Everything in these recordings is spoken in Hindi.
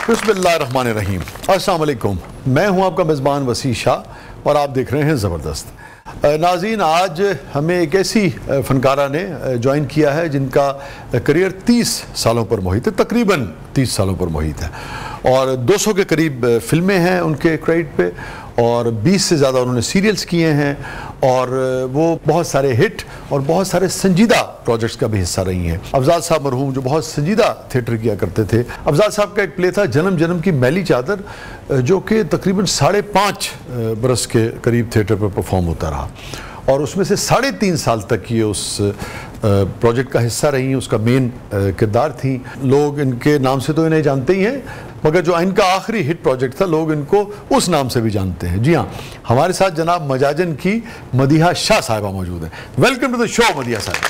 बिस्मिल्लाहिर्रहमानिर्रहीम। अस्सलाम वालेकुम। मैं हूं आपका मेज़बान वसी शाह और आप देख रहे हैं ज़बरदस्त। नाज़रीन, आज हमें एक ऐसी फ़नकारा ने ज्वाइन किया है जिनका करियर 30 सालों पर मुहित है, तकरीबन 30 सालों पर मुहित है, और 200 के करीब फिल्में हैं उनके क्रेडिट पे, और 20 से ज़्यादा उन्होंने सीरियल्स किए हैं, और वो बहुत सारे हिट और बहुत सारे संजीदा प्रोजेक्ट्स का भी हिस्सा रही हैं। अफजाल साहब मरहूम जो बहुत संजीदा थिएटर किया करते थे। अफजाल साहब का एक प्ले था जन्म जन्म की मैली चादर, जो कि तकरीबन 5.5 बरस के करीब थिएटर पर परफॉर्म होता रहा, और उसमें से 3.5 साल तक ये उस प्रोजेक्ट का हिस्सा रही हैं, उसका मेन किरदार थी। लोग इनके नाम से तो इन्हें जानते ही हैं, मगर जो इनका आखिरी हिट प्रोजेक्ट था लोग इनको उस नाम से भी जानते हैं। जी हाँ, हमारे साथ जनाब मजाजन की मदीहा शाह साहिबा मौजूद हैं। Welcome to the show Madiha साहब।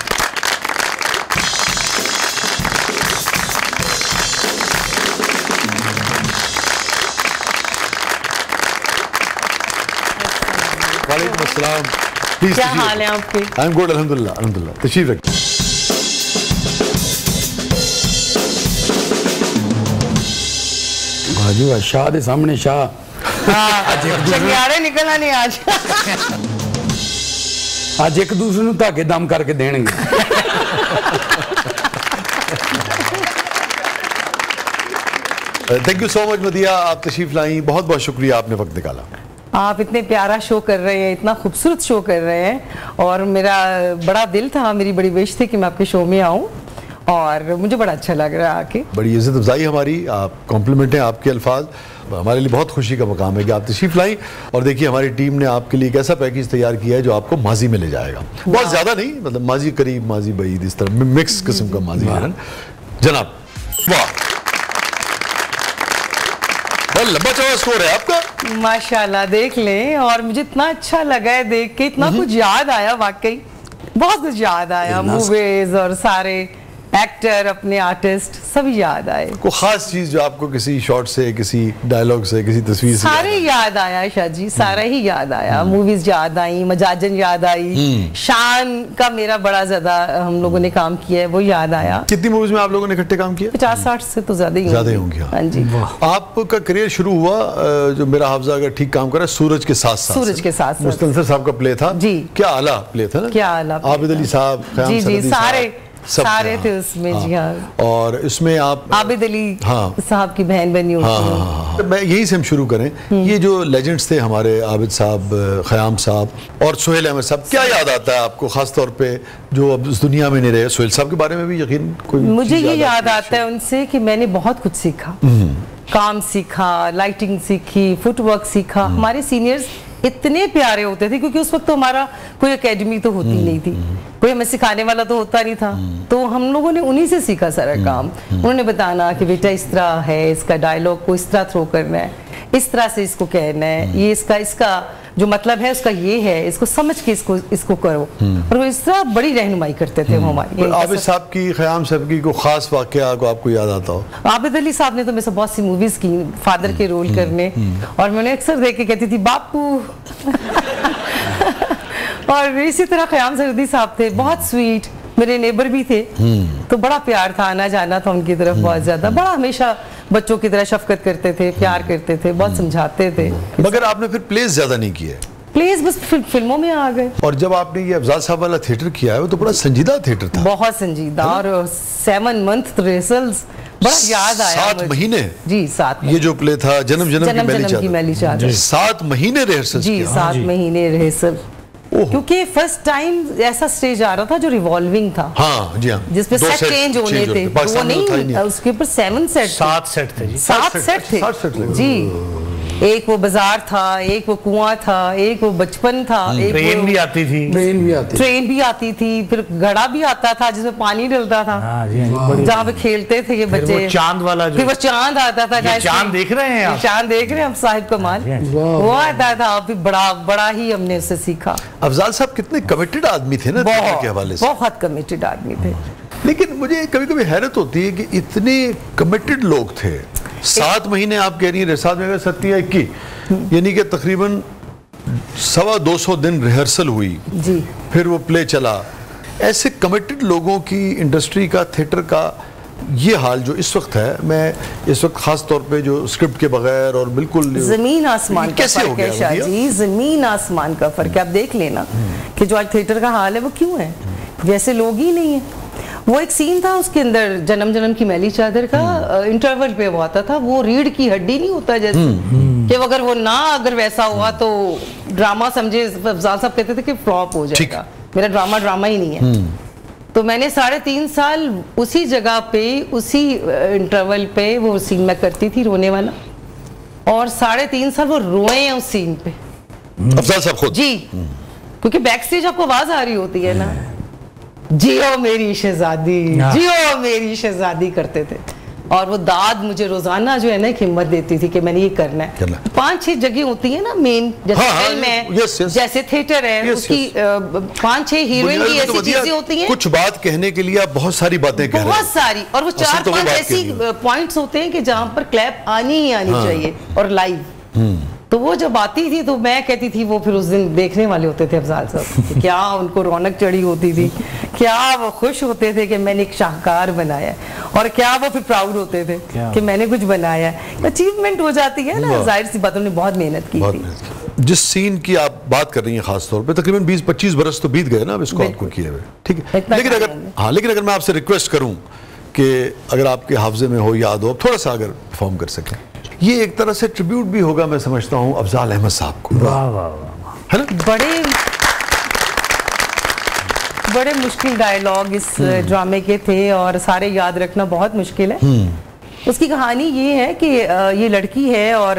वालेकुम अस्सलाम। क्या हाल है आपके? आई एम गुड, अल्हम्दुलिल्लाह अल्हम्दुलिल्लाह। तशरीफ रखिए। जी शाह दे सामने शाह निकलना नहीं आज। आज एक दूसरे ਨੂੰ ਧਾਗੇ ਦਮ ਕਰਕੇ ਦੇਣਗੇ। थैंक यू सो मच मदिया, आप तशरीफ लाई, बहुत बहुत शुक्रिया, आपने वक्त निकाला। आप इतने प्यारा शो कर रहे हैं, इतना खूबसूरत शो कर रहे हैं, और मेरा बड़ा दिल था, मेरी बड़ी विश थी कि मैं आपके शो में आऊँ, और मुझे बड़ा अच्छा लग रहा है आके। बड़ी इज्जत अफजाई हमारी, आप कॉम्प्लीमेंट हैं, आपके अल्फाज हमारे लिए बहुत खुशी का मकाम है कि आप तशरीफ लाई। और देखिए, हमारी टीम ने आपके लिए एक ऐसा पैकेज तैयार किया है जो आपको माजी में ले जाएगा। बहुत ज़्यादा नहीं, मतलब माजी करीब, माजी बईद, इस तरह मिक्स किस्म का माजी है जनाब। वाह, बहुत लंबा चौड़ा स्कोर है आपका माशाल्लाह। देख लें, और मुझे इतना अच्छा लगा है देख के, इतना कुछ याद आया, वाकई बहुत कुछ याद आया, मूवीज और सारे एक्टर, अपने आर्टिस्ट सभी याद आए। कोई खास चीज जो आपको किसी शॉट से, किसी डायलॉग से, किसी तस्वीर से? सारे याद आया शाह जी, सारा ही याद आया। मूवीज याद आई, मजाजन याद आई, शान का मेरा बड़ा ज्यादा हम लोगों ने काम किया है, वो याद आया। कितनी मूवीज में आप लोगों ने इकट्ठे काम किया? 50-60 से तो ज्यादा ही होंगे। हाँ जी। आपका करियर शुरू हुआ, जो मेरा हाफजा अगर ठीक काम कर रहा है, सूरज के साथ साथ। सूरज के साथ मुस्तनसर साहब का प्ले था जी, क्या आला प्ले था ना, क्या आला। आबिद अली साहब, जी जी, सारे थे उसमें। हाँ। जी हाँ, और इसमें आप आबिद अली साहब की बहन बनी हुई। हाँ। मैं यही से हम शुरू करें, ये जो लेजेंड्स थे हमारे, आबिद साहब, ख़याम साहब और सुहेल अहमद साहब, क्या याद आता है आपको खास तौर पे जो अब इस दुनिया में नहीं रहे? सुहेल साहब के बारे में भी यकीन कोई मुझे ये याद आता है उनसे कि मैंने बहुत कुछ सीखा, काम सीखा, लाइटिंग सीखी, फुटवर्क सीखा। हमारे सीनियर्स इतने प्यारे होते थे, क्योंकि उस वक्त तो हमारा कोई एकेडमी तो होती नहीं थी, कोई हमें सिखाने वाला तो होता नहीं था, तो हम लोगों ने उन्हीं से सीखा सारा काम। उन्होंने बताना कि बेटा इस तरह है, इसका डायलॉग को इस तरह थ्रो करना है, इस तरह से इसको कहना है, ये इसका जो मतलब है उसका ये है, इसको समझ के इसको करो। और वो इस तरह बड़ी रहनुमाई करते थे हमारी। आबिद साहब की, ख़याम साहब की कोई खास वाक़या को आपको याद आता हो? आबिद अली साहब ने तो मेरे से बहुत सी मूवीज की, फादर के रोल करने, और मैंने अक्सर देख के कहती थी बापू। और इसी तरह ख़याम सरदी साहब थे, बहुत स्वीट, मेरे नेबर भी थे, तो बड़ा प्यार था, आना जाना था उनकी तरफ बहुत ज्यादा। बड़ा हमेशा बच्चों की तरह शफकत करते थे, प्यार करते थे, बहुत समझाते थे। मगर आपने फिर प्लेस ज्यादा नहीं किए? प्लेस बस फिल्मों में आ गए। और जब आपने ये अफजाल साहब वाला थिएटर किया है, वो तो बड़ा संजीदा थिएटर था। बहुत संजीदा, और 7 मंथ रिहर्सल्स, बड़ा याद आया। 7 महीने जी, 7 ये जो प्ले था जन्म जन्म की मैली चादर, 7 महीने रिहर्सल जी, 7 महीने रिहर्सल, क्योंकि फर्स्ट टाइम ऐसा स्टेज आ रहा था जो रिवॉल्विंग था। हाँ जी हाँ, जिसपे सेट चेंज होने थे, वो नहीं, उसके ऊपर 7 सेट, 7 सेट थे जी, 7 सेट थे जी। एक वो बाजार था, एक वो कुआं था, एक वो बचपन था, एक ट्रेन भी आती थी, ट्रेन भी आती थी, फिर घड़ा भी आता था जिसमें पानी डलता था, जहाँ पे खेलते थे ये बच्चे। चांद वाला, फिर वो चांद आता था, चांद देख रहे हैं आप, चांद देख रहे हैं हम, साहिब कमाल वो आता था। फिर बड़ा ही हमने उससे सीखा। अफजाल साहब कितने कमिटेड आदमी थे ना थिएटर के हवाले से, बहुत कमिटेड आदमी थे। लेकिन मुझे कभी कभी हैरत होती है कि इतने कमिटेड लोग थे। 7 महीने आप कह रही हैं, 7 में 7 या 21, यानी कि तकरीबन 225 दिन रिहर्सल हुई जी, फिर वो प्ले चला। ऐसे कमिटेड लोगों की इंडस्ट्री का, थिएटर का ये हाल जो इस वक्त है, मैं इस वक्त खास तौर पे जो स्क्रिप्ट के बगैर और बिल्कुल जमीन आसमान का कैसे हो फर्क गया है शाह जी, जमीन आसमान का फर्क है। आप देख लेना कि जो आज थिएटर का हाल है वो क्यों है, जैसे लोग ही नहीं है। वो एक सीन था उसके अंदर जन्म जन्म की मैली चादर का, इंटरवल पे वो आता था, वो रीढ़ की हड्डी नहीं होता जैसे कि अगर वो ना अगर वैसा हुआ तो ड्रामा समझे, अफजाल साहब कहते थे कि फ्लॉप हो जाएगा। मेरा ड्रामा ही नहीं है। तो मैंने 3.5 साल उसी जगह पे उसी इंटरवल पे वो सीन मैं करती थी रोने वाला, और 3.5 साल वो रोए हैं उस सीन पे अफजाल साहब खुद जी, क्योंकि बैक स्टेज आपको आवाज आ रही होती है ना, जियो मेरी शहजादी, जियो मेरी शहजादी करते थे। और वो दाद मुझे रोजाना जो है ना एक हिम्मत देती थी कि मैंने ये करना है। 5-6 जगह होती है ना मेन, जैसे फिल्म है, जैसे थिएटर है, उसकी 5-6 हीरोइन की ऐसी चीजें होती हैं। कुछ बात कहने के लिए आप बहुत सारी बातें कह रहे हैं, बहुत सारी, और वो 4-5 ऐसी पॉइंट्स होते हैं कि जहां पर क्लैप आनी ही आनी चाहिए, और लाइव। तो वो जब आती थी तो मैं कहती थी, वो फिर उस दिन देखने वाले होते थे अफजाल साहब, क्या उनको रौनक चढ़ी होती थी, क्या वो खुश होते थे कि मैंने एक शाहकार बनाया, और क्या वो फिर प्राउड होते थे कि मैंने कुछ बनाया। अचीवमेंट हो जाती है ना, जाहिर सी बात, उन्होंने बहुत मेहनत की थी। जिस सीन की आप बात कर रही हैं खास तौर पे, तकरीबन 20-25 बरस तो बीत गए ना अब इसको आपको किए हुए, ठीक है। लेकिन अगर मैं आपसे रिक्वेस्ट करूं कि अगर आपके हाफजे में हो, याद हो, थोड़ा सा अगर परफॉर्म कर सकें, ये एक तरह से ट्रिब्यूट भी होगा, मैं समझता हूं अफजाल अहमद साहब को। वाह वाह वाह, है ना? बड़े मुश्किल डायलॉग इस ड्रामे के थे, और सारे याद रखना बहुत मुश्किल है। उसकी कहानी ये है कि ये लड़की है, और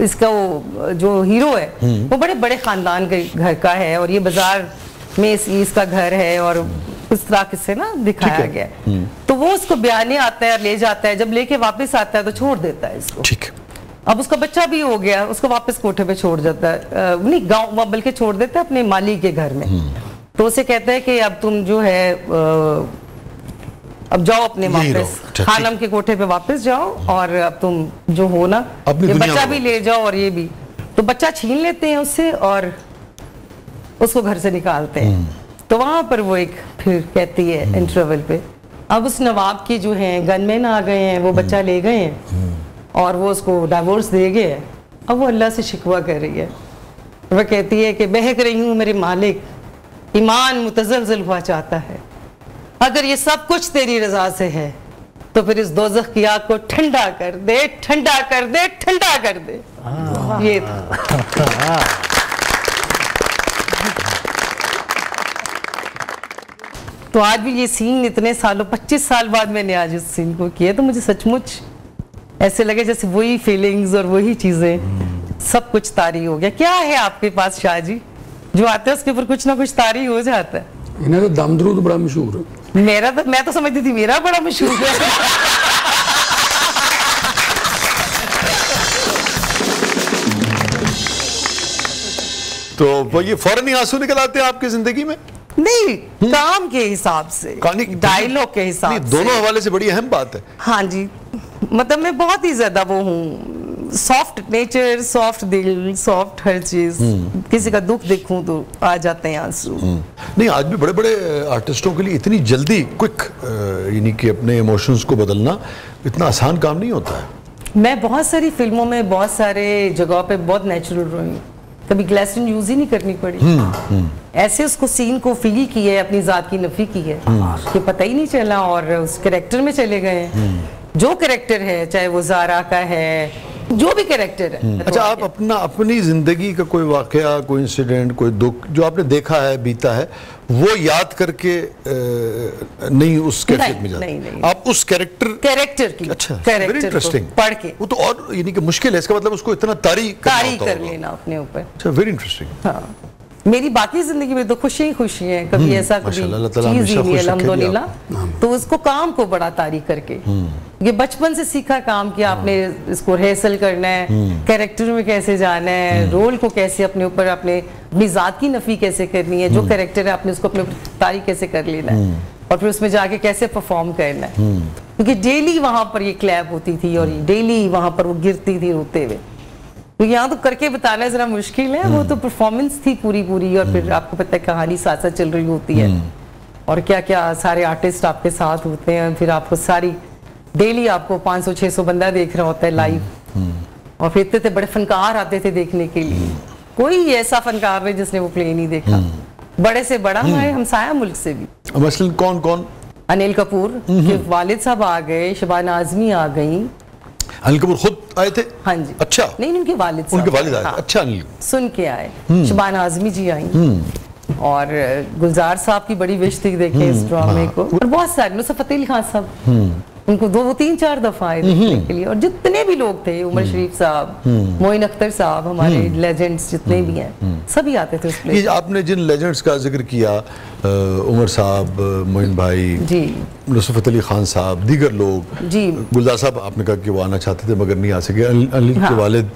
इसका वो जो हीरो है वो बड़े बड़े खानदान के घर का है, और ये बाजार में इसका घर है, और उस तरह से ना दिखाया गया। तो वो उसको ब्याने आता है और ले जाता है, जब लेके वापस आता है तो छोड़ देता है इसको। ठीक। अब उसका बच्चा भी हो गया, उसको वापस कोठे पे छोड़ जाता है, नहीं गांव बल्कि छोड़ देता है अपने माली के घर में। तो उसे कहता है कि अब तुम जो है अब जाओ अपने वापस खानम के कोठे पे वापस जाओ, और अब तुम जो हो ना ये बच्चा भी ले जाओ और ये भी। तो बच्चा छीन लेते हैं उससे और उसको घर से निकालते हैं। तो वहां पर वो एक फिर कहती है इंटरवल पे, अब उस नवाब की जो है गनमैन आ गए हैं, वो बच्चा ले गए हैं और वो उसको डाइवोर्स दे गए हैं। अब वो अल्लाह से शिकवा कर रही है, वह कहती है कि बहक रही हूँ मेरे मालिक, ईमान मुतज़लज़ल हुआ चाहता है, अगर ये सब कुछ तेरी रजा से है तो फिर इस दोज़ख की आग को ठंडा कर दे, ठंडा कर दे, ठंडा कर दे। ये तो आज भी ये सीन इतने सालों 25 साल बाद मैंने आज इस सीन को किया, तो मुझे सचमुच ऐसे लगे जैसे वही फीलिंग्स और वही चीजें सब कुछ तारी हो गया। क्या है आपके पास शाह जी जो आते हैं उसके ऊपर कुछ ना कुछ तारी हो जाता है? इन्हें तो दम दरूद बड़ा मशहूर है। मैं तो समझती थी मेरा बड़ा मशहूर है। तो वो ये फौरन ही आंसू निकल आते हैं आपकी जिंदगी में? नहीं, काम के हिसाब से, डायलॉग के हिसाब से, दोनों हवाले से बड़ी अहम बात है। हाँ जी, मतलब मैं बहुत ही ज्यादा वो हूँ, सॉफ्ट नेचर, सॉफ्ट दिल, सॉफ्ट हर चीज। किसी का दुख देखूं तो आ जाते हैं आंसू। नहीं, आज भी बड़े बड़े आर्टिस्टों के लिए इतनी जल्दी क्विक यानी कि अपने इमोशंस को बदलना इतना आसान काम नहीं होता है। मैं बहुत सारी फिल्मों में बहुत सारे जगहों पे बहुत नेचुरल रही, कभी ग्लिसरीन यूज ही नहीं करनी पड़ी। ऐसे उसको सीन को फील की है, अपनी जात की नफी की है कि पता ही नहीं चला और उस कैरेक्टर में चले गए। जो कैरेक्टर है, चाहे वो जारा का है, जो भी कैरेक्टर है। अच्छा, आप अपनी जिंदगी का कोई वाकया, कोई इंसिडेंट, कोई दुख जो आपने देखा है, बीता है, वो याद करके नहीं उस कैरेक्टर में जाते? नहीं। आप उस कैरेक्टर की अच्छा, वेरी इंटरेस्टिंग पढ़ के, वो तो और यानी कि मुश्किल है, इसका मतलब उसको इतना तारी कर लेना अपने ऊपर। अच्छा, वेरी इंटरेस्टिंग। हाँ, मेरी बाकी जिंदगी में तो खुशी ही खुशी है, कभी ऐसा कभी चीज ही नहीं, अल्हम्दुलिल्लाह। तो उसको काम को बड़ा तारीफ करके, ये बचपन से सीखा काम कि आपने इसको रिहर्सल करना है, कैरेक्टर में कैसे जाना है, रोल को कैसे अपने ऊपर अपनी जात की नफी कैसे करनी है, जो कैरेक्टर है आपने उसको अपने ऊपर तारीफ कैसे कर लेना है, और फिर उसमें जाके कैसे परफॉर्म करना है। क्योंकि डेली वहां पर ये क्लैप होती थी और डेली वहां पर वो गिरती थी रोते हुए। तो यहाँ तो करके बताना जरा मुश्किल है, वो तो परफॉर्मेंस थी पूरी, और फिर आपको पता है कहानी साथ साथ चल रही होती है और क्या क्या सारे आर्टिस्ट आपके साथ होते हैं, फिर आपको सारी डेली आपको 500-600 बंदा देख रहा होता है लाइव, और फिर इतने बड़े फनकार आते थे देखने के लिए। कोई ऐसा फनकार नहीं जिसने वो प्ले नहीं देखा, बड़े से बड़ा, हमारे हमसाया मुल्क से भी। मसलन कौन कौन? अनिल कपूर के वालिद साहब आ गए, शबाना आजमी आ गई। अनिल कपूर खुद आए थे? हाँ जी। अच्छा। नहीं, उनके वालिद साहब, उनके वालिद आए थे। हाँ, अच्छा, अनिल सुन के आए। शबाना आजमी जी आई, और गुलजार साहब की बड़ी विश थी देखे इस ड्रामे को, और बहुत सारे, नुसरत फतेह अली खान साहब, उनको वो 3-4 दफा आए देखने के लिए, और जितने भी लोग थे, उमर शरीफ साहब, मोइन अख्तर साहब, हमारे लेजेंड्स जितने भी हैं, सभी आते थे उस प्ले। ये आपने जिन लेजेंड्स का जिक्र किया, उमर साहब, मोइन भाई जी, नुसरत फतेह अली खान साहब, दीगर लोग जी, गुलजार साहब आपने कहा कि वो आना चाहते थे मगर नहीं आ सके, अनिल के वालिद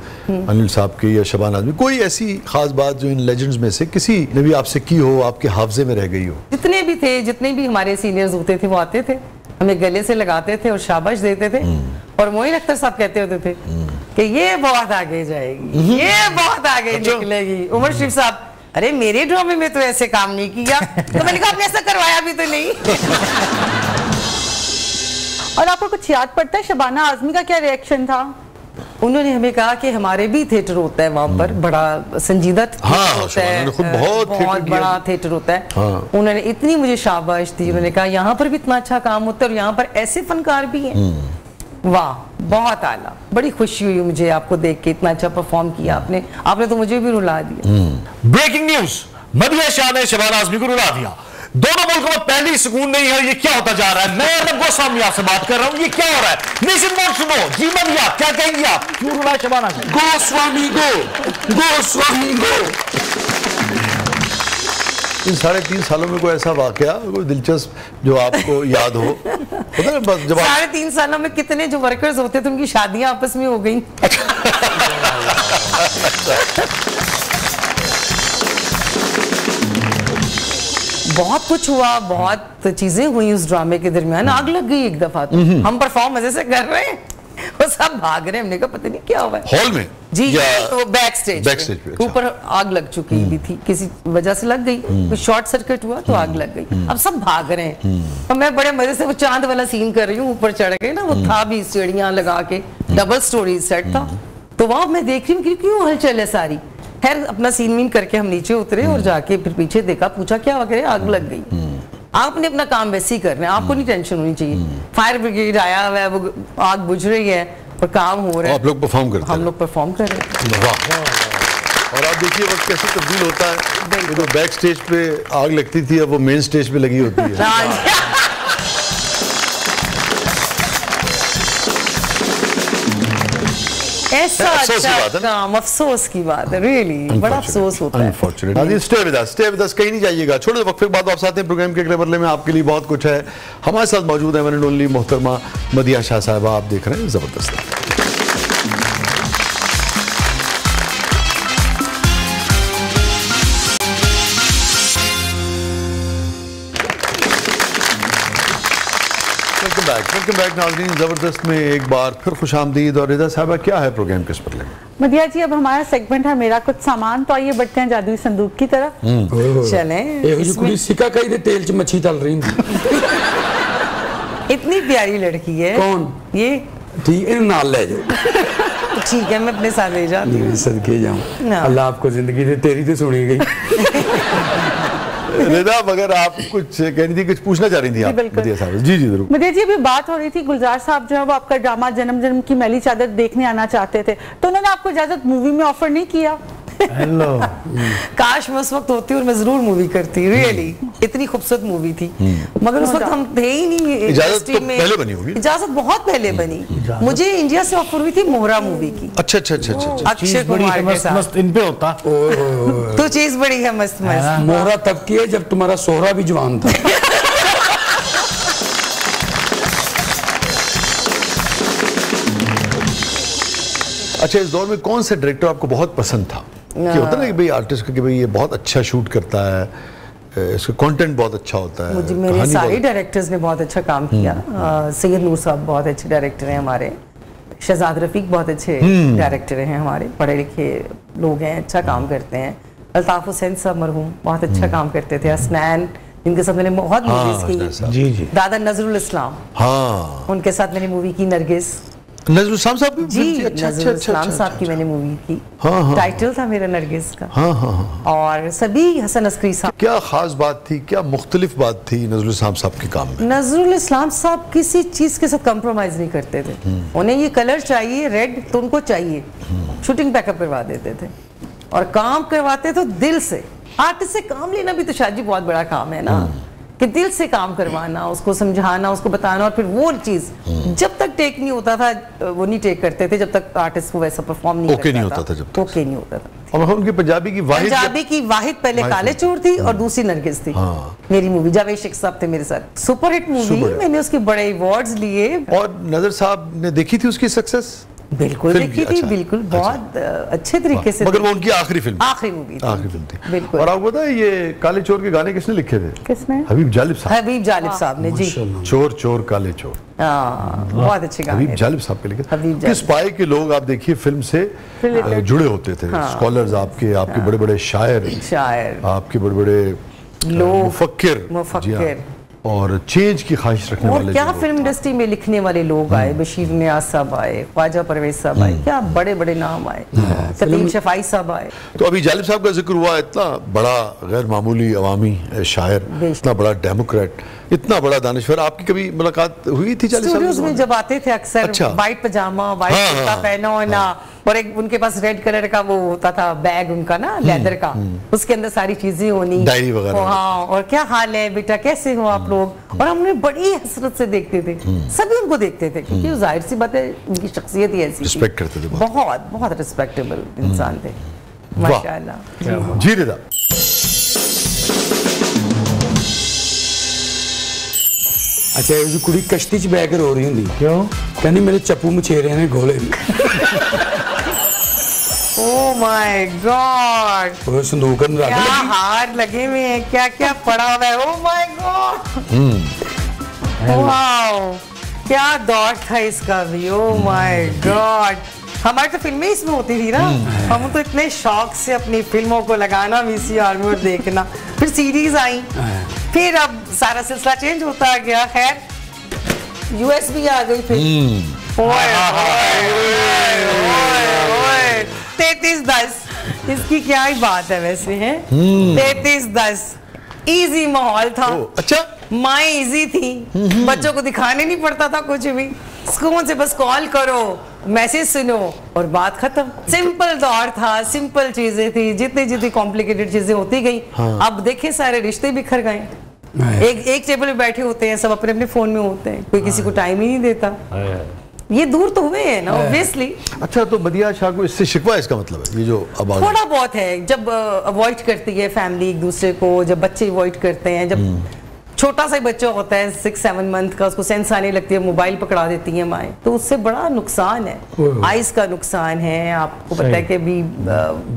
अनिल साहब के, या शबाना आजमी, कोई ऐसी खास बात जो इन लेजेंड्स में से किसी ने भी आपसे की हो, आपके हाफजे में रह गई हो? जितने भी थे, जितने भी हमारे सीनियर्स होते थे वो आते थे, हमें गले से लगाते थे और शाबाश देते थे, और मोइन अख्तर साहब कहते होते थे कि ये बहुत आगे जाएगी, ये बहुत आगे निकलेगी। उमर शरीफ साहब, अरे मेरे ड्रामे में तो ऐसे काम नहीं किया, तो मैंने कहा आपने ऐसा करवाया भी तो नहीं। और आपको कुछ याद पड़ता है शबाना आजमी का क्या रिएक्शन था? उन्होंने हमें कहा कि हमारे भी थिएटर होता है वहाँ पर, बड़ा संजीदा होता है, खुद बहुत बड़ा थिएटर होता है। हाँ। उन्होंने इतनी मुझे शाबाश दी, उन्होंने कहा यहाँ पर भी इतना अच्छा काम होता है और यहाँ पर ऐसे फनकार भी हैं। वाह, बहुत आला, बड़ी खुशी हुई मुझे आपको देख के, इतना अच्छा परफॉर्म किया आपने तो मुझे भी रुला दिया। ब्रेकिंग न्यूज, मदिया शाह ने शबाना आजमी को रुला दिया। दोनों मुल्कों में पहली सुकून नहीं है, ये क्या होता जा रहा है? मैं अर्नब गोस्वामी आपसे बात कर रहा हूं, ये क्या हो रहा है? नेशन मोड सुनो जी। मदिया, क्या कहेंगे आप? क्यों रुला शबाना को? गोस्वामी गो। इन 3.5 सालों में कोई ऐसा वाकया, कोई दिलचस्प जो आपको याद हो? पता है बस जब 3.5 सालों में कितने जो वर्कर्स होते थे उनकी शादियां आपस में हो गई। बहुत कुछ हुआ, बहुत चीजें हुई उस ड्रामे के दरमियान। आग लग गई एक दफा, तो हम परफॉर्म मजे से कर रहे हैं, वो सब भाग रहे हैं, हमने कहा पता नहीं क्या हुआ है। हॉल में जी, तो बैक स्टेज पे ऊपर आग लग चुकी भी थी, किसी वजह से लग गई, कुछ शॉर्ट सर्किट हुआ तो आग लग गई। अब सब भाग रहे हैं और मैं बड़े मजे से वो चांद वाला सीन कर रही हूँ, ऊपर चढ़ गए ना, वो था भी सीढ़ियां लगा के, डबल स्टोरी सेट था, तो वहां मैं देख रही हूँ क्यों हलचल है सारी। खैर अपना सीन वीन करके हम नीचे उतरे और जाके फिर पीछे देखा, पूछा क्या वगैरह, आग लग गई। आपने अपना काम वैसे ही करना है, आपको नहीं टेंशन होनी चाहिए। फायर ब्रिगेड आया हुआ है, वो आग बुझ रही है और काम हो रहा है, आप लोग परफॉर्म करते हैं? हम लोग परफॉर्म कर रहे हैं। वाह। और आप देखिए वक्त कैसे तब्दील होता है, वो जो बैक स्टेज पे आग लगती थी अब वो मेन स्टेज पे लगी होती है। ऐसा अच्छा काम, अफसोस की बात है, रियली बड़ा अफसोस होता है। अनफॉर्चुनेट। स्टे विद अस, कहीं नहीं जाइएगा। छोटे वक्फे के बाद वापस आते हैं प्रोग्राम के अगले मरले में, आपके लिए बहुत कुछ है। हमारे साथ मौजूद है वन एंड ओनली मोहतरमा मदिया शाह साहिबा, आप देख रहे हैं जबरदस्त। वेलकम बैक नाज़रीन, जबरदस्त में एक बार फिर खुशामदीद। और रिदा साहबा, क्या है प्रोग्राम किस पर लगे? मदिया जी, अब हमारा सेगमेंट है मेरा कुछ सामान, तो आइए बढ़ते हैं जादुई संदूक की तरफ। चलें। सिक्का कहीं दे तेल च मच्छी तल रही इतनी प्यारी लड़की है। कौन? ये ठीक है, नाल ले जाओ। ठीक है, मैं अपने साथ ले जाती हूँ। सदके जाऊं, अल्लाह आपको जिंदगी दे, तेरी तो सुनी गई। रिदा, अगर आप कुछ कह रही थी, कुछ पूछना चाह रही थी आप मदिया साहब? जी जरूर। मदिया जी, अभी बात हो रही थी, गुलजार साहब जो है वो आपका ड्रामा जन्म जन्म की मैली चादर देखने आना चाहते थे, तो उन्होंने आपको इजाजत मूवी में ऑफर नहीं किया? हेलो। काश मैं उस वक्त होती और मैं जरूर मूवी करती, रियली इतनी खूबसूरत मूवी थी, मगर उस वक्त हम थे ही नहीं। इजाजत तो पहले बनी होगी? इजाजत बहुत पहले बनी। मुझे इंडिया से ऑफर हुई थी मोहरा मूवी की। अच्छा। अक्षय कुमार के साथ। मस्त इन पे होता तो चीज बड़ी है मस्त मस्त। मोहरा तब की है जब तुम्हारा सोहरा भी जवान था। अच्छा, इस दौर में कौन सा डायरेक्टर आपको बहुत पसंद था? कि होता ना कि भाई आर्टिस्ट का, कि भाई ये बहुत अच्छा शूट करता है, इसका कंटेंट बहुत अच्छा होता है। मुझे मेरे सारे डायरेक्टर्स ने बहुत अच्छा काम किया। सैयद नूर साहब बहुत अच्छे डायरेक्टर हैं हमारे, शहजाद रफीक बहुत अच्छे डायरेक्टर हैं हमारे, पढ़े लिखे लोग हैं, अच्छा काम करते हैं। अल्ताफ हुसैन साहब मरहूम बहुत अच्छा काम करते थे। हसनैन इनके साथ मैंने बहुत मूवीज की। जी जी। दादा नजरुल इस्लाम, हाँ उनके साथ मैंने मूवी की नरगिस। नजरुल इस्लाम साहब की जी, फिल्म थी? अच्छा, नजरुल अच्छा, इस्लाम अच्छा, साहब की अच्छा, मैंने मूवी की। हाँ। टाइटल था मेरा नरगिस का। हाँ हाँ हाँ। और सभी हसन अस्करी साहब। क्या खास बात थी, क्या मुख्तलिफ बात थी नजरुल इस्लाम साहब के काम में? नजरुल इस्लाम साहब किसी चीज के साथ कंप्रोमाइज नहीं करते थे। उन्हें ये कलर चाहिए रेड तो उनको चाहिए, शूटिंग पैकअप करवा देते थे और काम करवाते तो दिल से। आर्टिस्ट से काम लेना भी तो शायद जी बहुत बड़ा काम है ना, कि दिल से काम करवाना, उसको समझाना, उसको बताना, और फिर वो चीज जब तक टेक नहीं होता था वो नहीं टेक करते थे, जब तक आर्टिस्ट को वैसा परफॉर्म नहीं ओके नहीं होता था, जब तक ओके नहीं होता था। और उनकी पंजाबी की वाहिद पहले काले चोर थी और दूसरी नरगिस थी। हाँ। मेरी मूवी जावेद शेख साहब थे मेरे साथ, सुपरहिट मूवी, सुपर। मैंने उसके बड़े अवार्ड्स लिए। और नजर साहब ने देखी थी उसकी सक्सेस? बिल्कुल फिल्म देखी की, थी, अच्छा, बिल्कुल अच्छा। बहुत अच्छे तरीके से। मगर वो उनकी आखिरी फिल्म, आखिरी मूवी थी। आखिरी फिल्म थी। बिल्कुल। और आपको पता है ये काले चोर के गाने किसने लिखे थे? किसने? हबीब जालिब साहब। हबीब जालिब साहब ने जी। चोर चोर काले चोर, हाँ, बहुत अच्छे गाने। हबीब जालिब साहब के लिखे। हबीब जालिब। किस पाए के लोग आप देखिए फिल्म से जुड़े होते थे, स्कॉलर्स आपके बड़े बड़े शायर, आपके बड़े बड़े लोग, मुफक्किर, मुफक्किर। जी हाँ, और चेंज की ख्वाहिश रखने और वाले क्या जो लोग फिल्म थे। इंडस्ट्री में लिखने वाले लोग आए, बशीर नियाज साहब आए, ख्वाजा परवेज साहब आए, क्या बड़े बड़े नाम आए, कतीम शफाई साहब आए। तो अभी जालिब साहब का जिक्र हुआ, इतना बड़ा गैर मामूली अवामी शायर, इतना बड़ा डेमोक्रेट, इतना बड़ा दानिश्वर, आपकी कभी मुलाकात हुई थी जालिब स्टूडियोज साहब? में जब आते थे अक्सर, अच्छा। वाइट पजामा, वाइट हाँ, कुर्ता हाँ, पहना होना, और एक उनके पास रेड कलर का वो होता था बैग उनका ना, लेदर का, उसके अंदर सारी चीजें होनी, डायरी वगैरह। हाँ, और क्या हाल है बेटा, कैसे हो आप लोग, और हम उन्हें बड़ी हसरत से देखते थे, सभी उनको देखते थे, क्योंकि जाहिर सी बात है उनकी शख्सियत ही ऐसी थी। रिस्पेक्ट करते थे बहुत। बहुत बहुत रिस्पेक्टेबल इंसान थे माशाल्लाह। जी रिदा, अच्छा ये कुड़ी कश्ती च बैकर हो रही होंगी, क्यों? कहनी मेरे चप्पू मछेरे ने गोले ओह माय गॉड, वो संदूक अंदर रख क्या लगी। हार लगे हुए हैं, क्या क्या पड़ा हुआ है, ओह माय गॉड, वाओ क्या दौर था इसका भी, ओह माय गॉड। हमारी तो फिल्में इसमें होती थी ना, हम तो इतने शौक से अपनी फिल्मों को लगाना वीसीआर में और देखना, फिर सीरीज आई, फिर अब सारा सिलसिला चेंज होता गया। खैर यूएसबी आ गई फिर, ओए ओए 3310, इसकी क्या ही बात है वैसे है। 3310 इजी माहौल था, अच्छा माँ इजी थी, बच्चों को दिखाने नहीं पड़ता था कुछ भी, स्कूल से बस कॉल करो, मैसेज सुनो और बात खत्म। सिंपल दौर था, सिंपल चीजें थी, जितनी जितनी कॉम्प्लिकेटेड चीजें होती गई। अब देखे सारे रिश्ते बिखर गए, एक टेबल पे बैठे होते हैं, सब अपने अपने फोन में होते हैं, कोई किसी को टाइम ही नहीं देता। ये दूर तो हुए हैं ना ऑब्वियसली। अच्छा, तो मदिया शाह को इससे शिकवा, इसका मतलब है ये जो अब आ गया। थोड़ा बहुत है, जब अवॉइड करती है फैमिली एक दूसरे को, जब बच्चे अवॉइड करते हैं, जब छोटा सा ही बच्चा होता है 6-7 मंथ का, उसको सेंस आने लगती है, मोबाइल पकड़ा देती है माएँ, तो उससे बड़ा नुकसान है, आइज का नुकसान है। आपको पता है कि अभी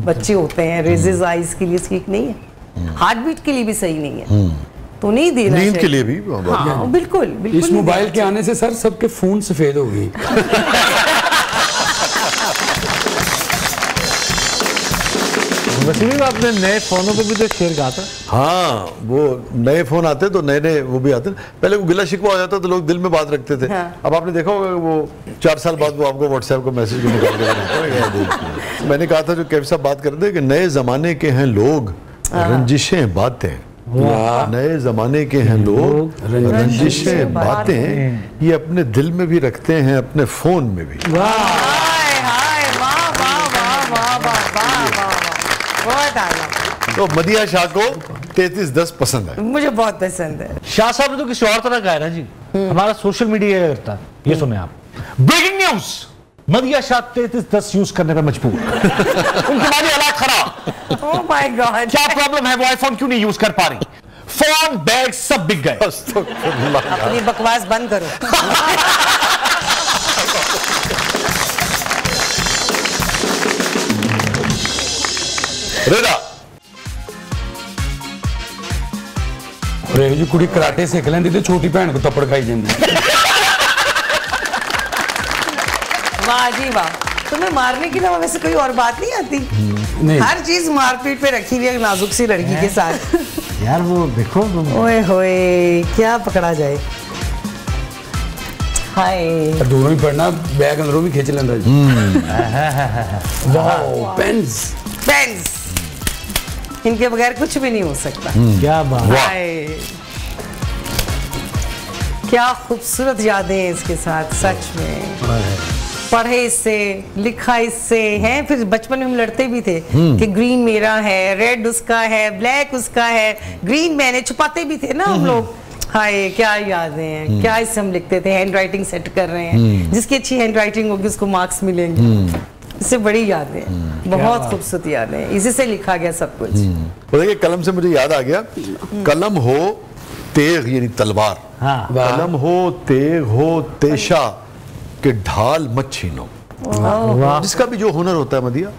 बच्चे होते हैं, रेजेस आइज के लिए ठीक नहीं है, हार्ट बीट के लिए भी सही नहीं है, तो नहीं देना, नींद के लिए भी। हाँ, बिल्कुल बिल्कुल। इस मोबाइल के आने से सर सबके फोन सफेद हो गई। वसीम आपने नए फोनों पे भी तो शेर कहा था। हाँ, वो नए फोन आते तो नए नए वो भी आते, पहले वो गिला शिकवा हो जाता तो लोग दिल में बात रखते थे। हाँ। अब आपने देखा होगा वो 4 साल बाद वो आपको व्हाट्सएप को मैसेज भी निकाल के मैंने कहा था जो कैफ साहब बात कर रहे थे कि नए जमाने के हैं लोग, रंजिशें बातें, नए जमाने के हैं लोग, रंजिशें बातें, ये अपने दिल में भी रखते हैं, अपने फोन में भी। हाय हाय, वाह वाह वाह वाह वाह वाह वाह, बहुत आला। तो मदिया शाह को 3310 पसंद है। मुझे बहुत पसंद है। शाह साहब ने तो किसी और तरह का है ना जी, हमारा सोशल मीडिया क्या करता है, ये सुने आप। ब्रेकिंग न्यूज, मदिया शाह 3310 यूज करने पर मजबूर। उनकी माली हालात खराब। ओह माय गॉड, क्या प्रॉब्लम है, वो आईफोन क्यों नहीं यूज कर पा रही? फोन बैग सब बिक गए। अपनी बकवास बंद करो। रेदा, अरे जी कुड़ी कराटे सीख लेंदी तो छोटी भैन को थप्पड़ खाई जाती। वाह जी वाह, तुम्हें मारने की अलावा वैसे कोई और बात नहीं आती? नहीं। हर चीज मारपीट पे रखी हुई है नाजुक सी लड़की के साथ। यार वो देखो ओए होए क्या पकड़ा जाए। हाय दोनों ही पढ़ना, बैग अंदरों भी खींच लेंदा जी। वाओ पेन्स पेन्स, इनके बगैर कुछ भी नहीं हो सकता। क्या बात। हाय क्या खूबसूरत यादें हैं इसके साथ, सच में। पढ़े इससे, लिखा इससे हैं। फिर बचपन में हम लड़ते भी थे कि ग्रीन मेरा है, रेड उसका है, ब्लैक उसका है, ग्रीन मैंने, छुपाते भी थे ना हम लोग। हाय क्या यादें हैं, क्या इससे हम लिखते थे, हैंड राइटिंग सेट कर रहे हैं, जिसकी अच्छी हैंड राइटिंग होगी उसको मार्क्स मिलेंगे। इससे बड़ी यादें, बहुत खूबसूरत यादें, इसी से लिखा गया सब कुछ। तो देखिए कलम से मुझे याद आ गया, कलम हो तेग यानी तलवार, हाँ। कलम हो तेग हो तेशा के ढाल मत छीनो। जिसका भी जो हुनर होता है मदिया,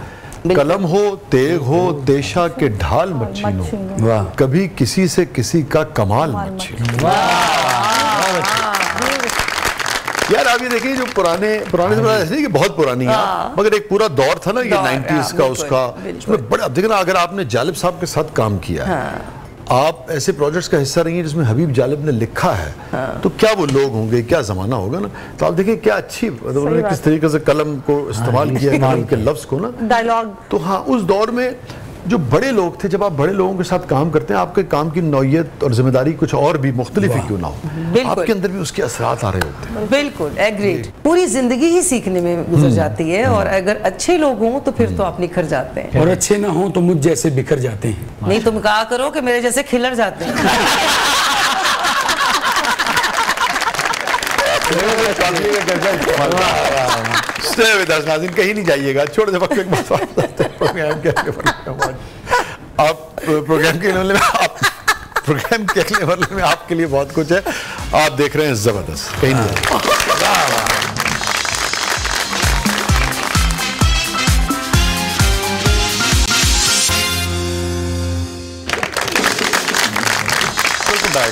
कलम हो तेग हो तेशा के ढाल मत छीनो, वाह। कभी किसी से किसी का कमाल मत छीनो। यार आप ये देखिए जो पुराने से ऐसे नहीं कि बहुत पुरानी है, मगर एक पूरा दौर था ना ये 90s का, उसका उसमें बड़े। अब देखना अगर आपने जालिब साहब के साथ काम किया है, आप ऐसे प्रोजेक्ट्स का हिस्सा रही हैं जिसमें हबीब जालिब ने लिखा है, तो क्या वो लोग होंगे, क्या जमाना होगा ना। तो आप देखिए क्या अच्छी, मतलब उन्होंने किस तरीके से कलम को इस्तेमाल किया, कलम के लफ्ज को ना, डायलॉग। तो हाँ उस दौर में जो बड़े लोग थे, जब आप बड़े लोगों के साथ काम करते हैं, आपके काम की नौयत और जिम्मेदारी कुछ और भी मुख्तलिफ ही क्यों ना हो, आपके अंदर भी उसके असरात आ रहे होते हैं। बिल्कुल एग्रीड। पूरी जिंदगी ही सीखने में गुजर जाती है, और अगर अच्छे लोग हों तो फिर तो आप निखर जाते हैं, और अच्छे ना हो तो मुझ जैसे बिखर जाते हैं। नहीं तुम कहा करो कि मेरे जैसे खिलर जाते हैं। Stay with us, नाज़रीन, कहीं नहीं जाइएगा, छोड़ दे वक्त। आप प्रोग्राम के अगले मरले में आपके लिए बहुत कुछ है। आप देख रहे हैं जबरदस्त, कहीं नहीं जाइएगा।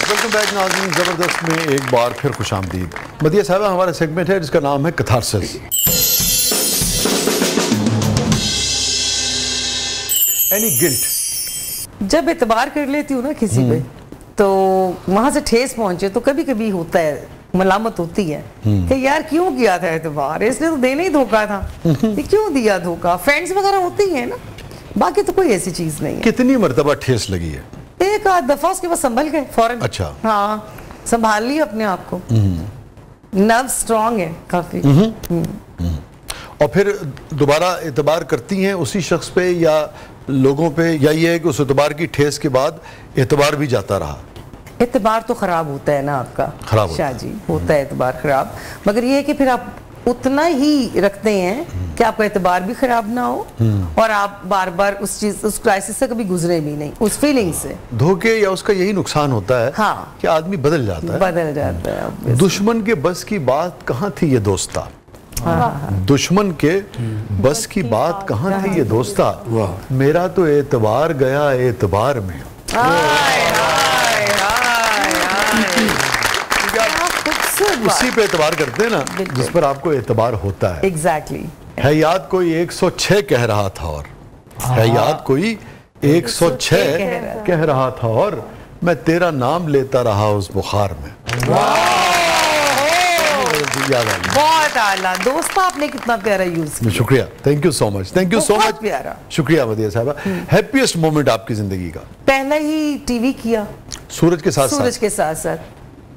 वेलकम बैक नाज़रीन, जबरदस्त में एक बार फिर खुशामदीद। मदिया साहबा, हमारा सेगमेंट है जिसका नाम है कैथारसिस। Any guilt? जब एतबार कर लेती हूँ ना किसी पे, तो वहां से ठेस पहुंचे तो कभी कभी होता है, मलामत होती है कि यार क्यों किया था एतबार, इसने तो देना ही धोखा था, ये क्यों दिया धोखा। फ्रेंड्स वगैरह होते ही है ना, बाकी तो कोई ऐसी चीज नहीं है। कितनी मरतबा ठेस लगी है? एक आध दफा, उसके बाद संभल गए फौरन। अच्छा। हाँ, संभाल लिया अपने आप को, नर्व स्ट्रांग है काफी। और फिर दोबारा एतबार करती हैं उसी शख्स पे या लोगों पे, या ये है कि उस एतबार की ठेस के बाद एतबार भी जाता रहा? एतबार तो खराब होता है ना आपका, खराब होता शाह जी, होता है एतबार खराब, मगर ये है कि फिर आप उतना ही रखते हैं कि आपका एतबार भी खराब ना हो, और आप बार बार उस चीज, उस क्राइसिस से कभी गुजरे भी नहीं, उस फीलिंग से। धोखे या उसका यही नुकसान होता है, हाँ, कि आदमी बदल जाता है, बदल जाता है obviously। दुश्मन के बस की बात कहाँ थी ये दोस्ता, दुश्मन के बस की बात कहाँ थी ये दोस्ता, मेरा तो एतबार गया एतबार में। उसी पे एतबार करते हैं ना जिस पर आपको एतबार होता है। एग्जैक्टली। है याद कोई 106 कह रहा था, और है याद कोई 106 कह रहा था, और मैं तेरा नाम लेता रहा उस बुखार में। याद आ गया। बहुत आला दोस्त, आपने कितना प्यारा यूज किया। शुक्रिया, thank you so much, thank you सो बहुत मच। प्यारा, शुक्रिया मदिया साहबा। हैप्पीएस्ट मोमेंट आपकी जिंदगी का? पहला ही टीवी किया, सूरज के साथ सूरज के साथ साथ,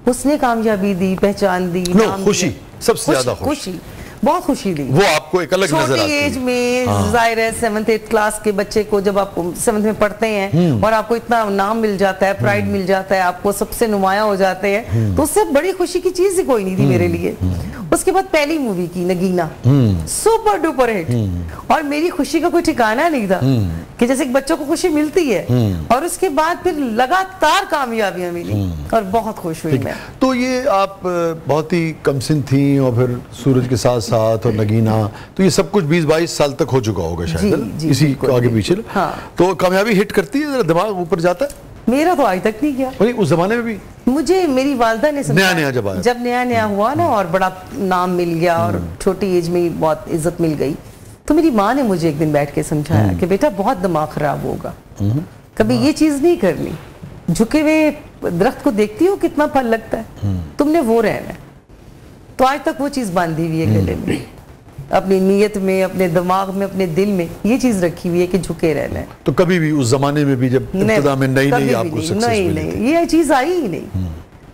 उसने कामयाबी दी, पहचान दी, नाम खुशी, दिया। सबसे ज्यादा खुशी, बहुत खुशी दी। वो आपको एक अलग नजर आती है। छोटी एज में जाहिर है 7th 8th क्लास के बच्चे को जब आप 7th में पढ़ते हैं और आपको इतना नाम मिल जाता है, प्राइड मिल जाता है, आपको सबसे नुमाया हो जाते हैं, तो उससे बड़ी खुशी की चीज ही कोई नहीं थी मेरे लिए। उसके बाद पहली मूवी की नगीना, सुपर डुपर हिट, और मेरी खुशी का कोई ठिकाना नहीं था कि जैसे कि बच्चों को खुशी मिलती है, और उसके बाद फिर लगातार कामयाबियां मिली और बहुत खुश हुई मैं। तो ये आप बहुत ही कमसिन थी, और फिर सूरज के साथ साथ और नगीना, तो ये सब कुछ 20-22 साल तक हो चुका होगा शायद, जी, इसी बिल्कुल, आगे पीछे। हाँ। तो कामयाबी हिट करती है, दिमाग ऊपर जाता है? मेरा तो आज तक नहीं गया। और उस जमाने में भी मुझे मेरी वालदा ने नया जब नया नया हुआ ना, और बड़ा नाम मिल गया, और छोटी एज में ही बहुत इज्जत मिल गई, तो मेरी माँ ने मुझे एक दिन बैठ के समझाया कि बेटा बहुत दिमाग खराब होगा, कभी ये चीज नहीं करनी, झुके हुए दरख्त को देखती हो कितना फल लगता है, तुमने वो रहना है। तो आज तक वो चीज़ बांधी हुई है गले में, अपनी नीयत में, अपने दिमाग में, अपने दिल में ये चीज़ रखी हुई है कि झुके रहना है। तो कभी भी उस जमाने में भी जब इब्तिदा में नई नई आपको सक्सेस मिली थी, ये चीज़ आई ही नहीं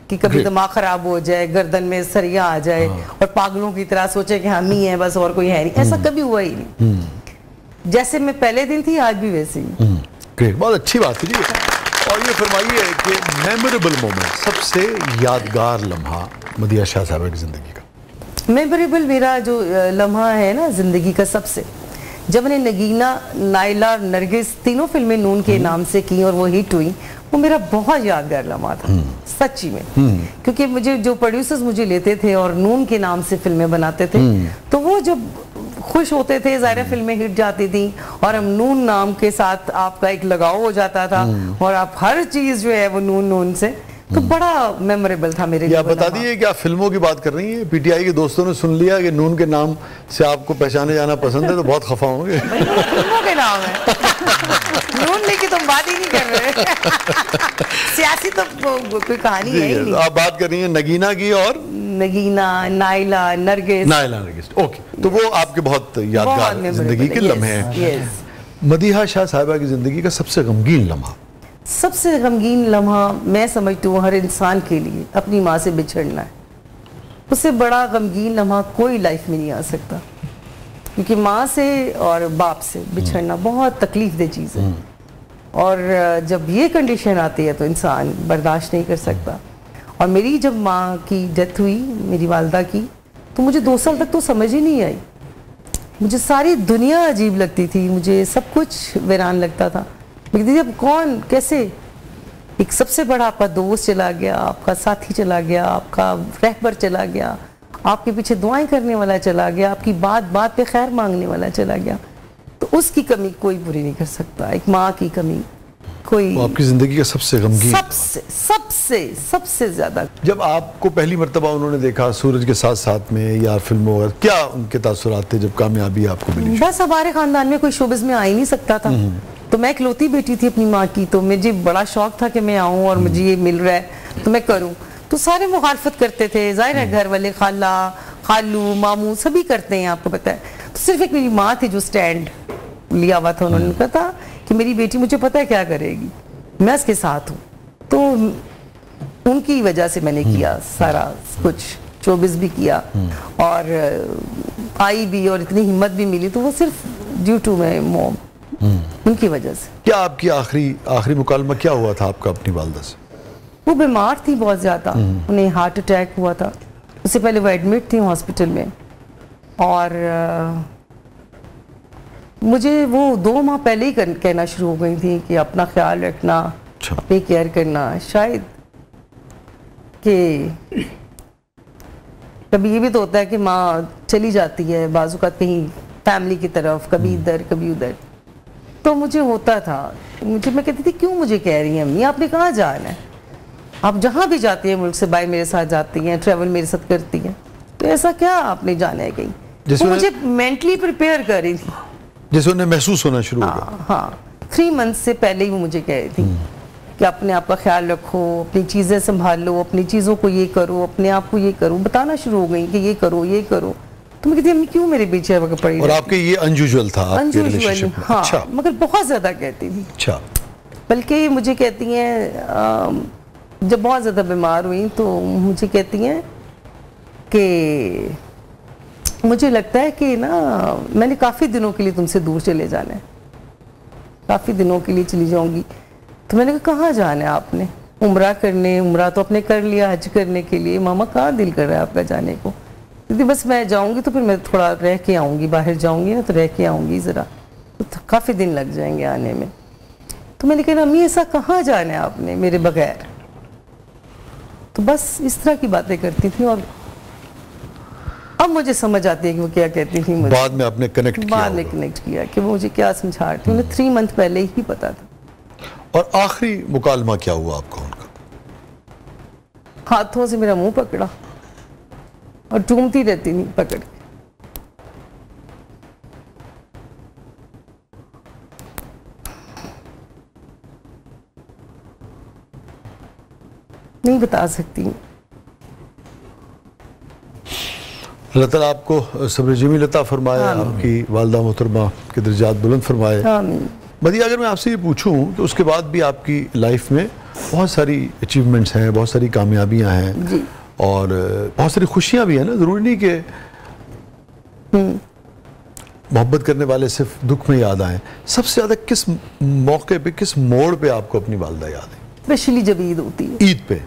कि कभी दिमाग खराब हो जाए, गर्दन में सरिया आ जाए और पागलों की तरह सोचे कि हम ही हैं बस और कोई है नहीं, ऐसा कभी हुआ ही नहीं। जैसे मैं पहले दिन थी आज भी वैसे ही। ग्रेट, बहुत अच्छी बात है जी। और ये फरमाइए कि मेमोरेबल मोमेंट, सबसे यादगार लम्हा मदिहा शाह साहबा की जिंदगी का। मेमोरेबल मेरा जो लम्हा है ना जिंदगी का सबसे, जब मैंने नगीना, नायला, नरगिस तीनों फिल्में नून के नाम से की और वो हिट हुई, वो मेरा बहुत यादगार लम्हा था सच्ची में। क्योंकि मुझे जो प्रोड्यूसर्स मुझे लेते थे और नून के नाम से फिल्में बनाते थे, तो वो जब खुश होते थे, ज़ाहिर फिल्में हिट जाती थी और हम नून नाम के साथ आपका एक लगाव हो जाता था और आप हर चीज़ जो है वो नून से, तो बड़ा मेमोरेबल था मेरे लिए। आप बता दीजिए कि आप फिल्मों की बात कर रही हैं, पीटीआई के दोस्तों ने सुन लिया कि नून के नाम से आपको पहचाने जाना पसंद है तो बहुत खफा होंगे। फिल्मों के नाम है नून की तुम बात ही नहीं कर रहे सियासी तो कोई कहानी है ही नहीं। आप बात कर रही हैं नगीना की और नगीना, नायला, नरगिस। ओके, तो वो आपके बहुत यादगार जिंदगी के लम्हे हैं। मदिहा शाह साहिबा की जिंदगी का सबसे गमगीन लम्हा? सबसे गमगीन लम्हा मैं समझती हूँ हर इंसान के लिए अपनी माँ से बिछड़ना है। उससे बड़ा गमगीन लम्हा कोई लाइफ में नहीं आ सकता, क्योंकि माँ से और बाप से बिछड़ना बहुत तकलीफ दे चीज़ है। और जब ये कंडीशन आती है तो इंसान बर्दाश्त नहीं कर सकता। और मेरी जब माँ की डेथ हुई, मेरी वालदा की, तो मुझे 2 साल तक तो समझ ही नहीं आई। मुझे सारी दुनिया अजीब लगती थी, मुझे सब कुछ वीरान लगता था। मैं कहती थी अब कौन कैसे, एक सबसे बड़ा आपका दोस्त चला गया, आपका साथी चला गया, आपका रहबर चला गया, आपके पीछे दुआएं करने वाला चला गया, आपकी बात बात पे खैर मांगने वाला चला गया, तो उसकी कमी कोई पूरी नहीं कर सकता। एक माँ की कमी कोई। आपकी जिंदगी का सबसे गमगीन? सबसे सबसे सबसे ज्यादा। जब आपको पहली मर्तबा उन्होंने देखा सूरज के साथ साथ में या फिल्मों वगैरह, क्या उनके तासुरात थे जब कामयाबी आपको मिली? बस हमारे खानदान में कोई शोबिस में आ ही नहीं सकता था, तो मैं इकलौती बेटी थी अपनी माँ की, तो मुझे बड़ा शौक था कि मैं आऊँ और मुझे ये मिल रहा है तो मैं करूँ। तो सारे मुखालफत करते थे, जाहिर है घर वाले, खाला, खालू, मामू सभी करते हैं, आपको पता है। तो सिर्फ एक मेरी माँ थी जो स्टैंड लिया हुआ था। उन्होंने कहा था कि मेरी बेटी मुझे पता है क्या करेगी, मैं उसके साथ हूँ। तो उनकी वजह से मैंने किया सारा कुछ, शोबिस भी किया और आई भी और इतनी हिम्मत भी मिली, तो वो सिर्फ ड्यू टू माय मॉम, उनकी वजह से। क्या आपकी आखिरी मुकालमा क्या हुआ था आपका अपनी वालदा से? वो बीमार थी बहुत ज़्यादा, उन्हें हार्ट अटैक हुआ था। उससे पहले वो एडमिट थी हॉस्पिटल में और मुझे वो 2 माह पहले ही कहना शुरू हो गई थी कि अपना ख्याल रखना, अपनी केयर करना। शायद कि कभी ये भी तो होता है कि माँ चली जाती है बाजू का कहीं फैमिली की तरफ, कभी इधर कभी उधर, तो मुझे होता था। मैं कहती थी क्यों मुझे कह रही हैं अम्मी, आपने कहाँ जाना है, आप जहाँ भी जाती हैं मुल्क से बाहर मेरे साथ जाती हैं, ट्रैवल मेरे साथ करती हैं, तो ऐसा क्या आपने जाना है कहीं। वो मुझे मेंटली प्रिपेयर कर रही थी, जैसे उन्हें महसूस होना शुरू हो गया। हाँ, 3 मंथ से पहले ही वो मुझे कह रही थी कि अपने आप का ख्याल रखो, अपनी चीज़ें संभाल लो, अपनी चीज़ों को ये करो, अपने आप को ये करो, बताना शुरू हो गई कि ये करो ये करो। तो मैं कहती अम्मी क्यों मेरे पीछे पड़ी। और आपके ये अनयूजुअल था आपके रिलेशनशिप में? हाँ, अच्छा। मगर बहुत ज़्यादा कहती थी। अच्छा। बल्कि मुझे कहती हैं जब बहुत ज़्यादा बीमार हुई तो मुझे कहती हैं कि मुझे लगता है कि ना मैंने काफ़ी दिनों के लिए तुमसे दूर चले जाना है, काफ़ी दिनों के लिए चली जाऊंगी। तो मैंने कहा कहाँ जाना है आपने? उम्रा करने। उम्रा तो आपने कर लिया, हज करने के लिए। मामा कहाँ दिल कर रहा है आपका जाने को? दीदी बस मैं जाऊंगी तो फिर मैं थोड़ा रह के आऊँगी, बाहर जाऊँगी ना तो रह के आऊँगी ज़रा, तो काफ़ी दिन लग जाएंगे आने में। तो मैंने कहा अम्मी ऐसा कहाँ जाना है आपने मेरे बगैर? तो बस इस तरह की बातें करती थी और अब मुझे समझ आती है कि वो क्या कहती थी मुझे। बाद में आपने कनेक्ट किया कि वो मुझे क्या समझा रही थी, उन्हें 3 मंथ पहले ही पता था। और आखिरी मुकालमा क्या हुआ आपका उनका? हाथों से मेरा मुंह पकड़ा और चूमती रहती थी पकड़ के। नहीं बता सकती। अल्लाह ताला आपको सब्र जमील अता फरमाए, आपकी वालिदा मोहतरमा के दर्जात बुलंद फरमाए। आमीन। मदिया, अगर मैं आपसे ये पूछूं तो उसके बाद भी आपकी लाइफ में बहुत सारी अचीवमेंट्स हैं, बहुत सारी कामयाबियां हैं जी। और बहुत सारी खुशियां भी हैं ना। ज़रूरी नहीं कि मोहब्बत करने वाले सिर्फ दुख में याद आए। सबसे ज़्यादा किस मौके पे, किस मोड़ पे आपको अपनी वालिदा याद है? स्पेशली जब ईद होती है। ईद पे?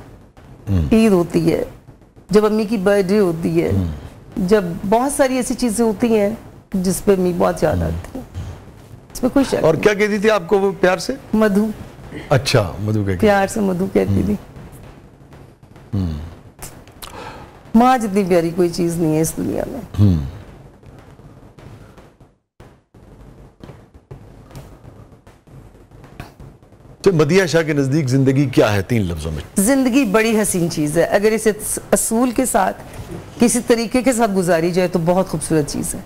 ईद होती है, जब अम्मी की बर्थडे होती है, जब बहुत सारी ऐसी चीजें होती हैं जिस पे अम्मी बहुत याद आती है। इसमें कोई शक और क्या कहती थी आपको वो प्यार से? मधु। अच्छा, मधु कहती। प्यार से मधु कहती थी। माँ जितनी प्यारी कोई चीज नहीं है इस दुनिया में। तो मदिया शाह के नजदीक जिंदगी क्या है 3 लफ्जों में? जिंदगी बड़ी हसीन चीज है, अगर इसे असूल के साथ किसी तरीके के साथ गुजारी जाए तो बहुत खूबसूरत चीज है।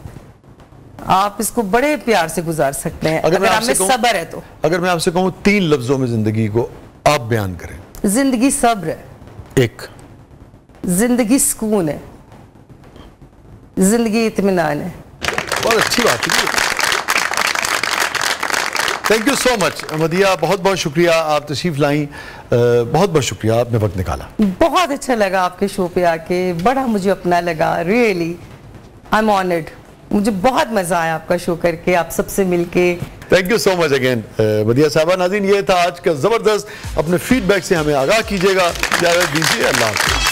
आप इसको बड़े प्यार से गुजार सकते हैं अगर आप में सब्र है तो। अगर मैं आपसे कहूं 3 लफ्जों में जिंदगी को आप बयान करें। जिंदगी सब्र है, एक जिंदगी सुकून है, जिंदगी इत्मीनान है। बहुत अच्छी बात है। थैंक यू सो मच मदिया, बहुत बहुत शुक्रिया आप तशरीफ लाई, बहुत बहुत शुक्रिया आपने वक्त निकाला। बहुत अच्छा लगा आपके शो पे आके, बड़ा मुझे अपना लगा। Really I am honoured. मुझे बहुत मजा आया आपका शो करके, आप सबसे मिलके। Thank you so much again Madiya साहबा। नाज़रीन, ये था आज का जबरदस्त। अपने फीडबैक से हमें आगाह कीजिएगा। अल्लाह हाफ़िज़।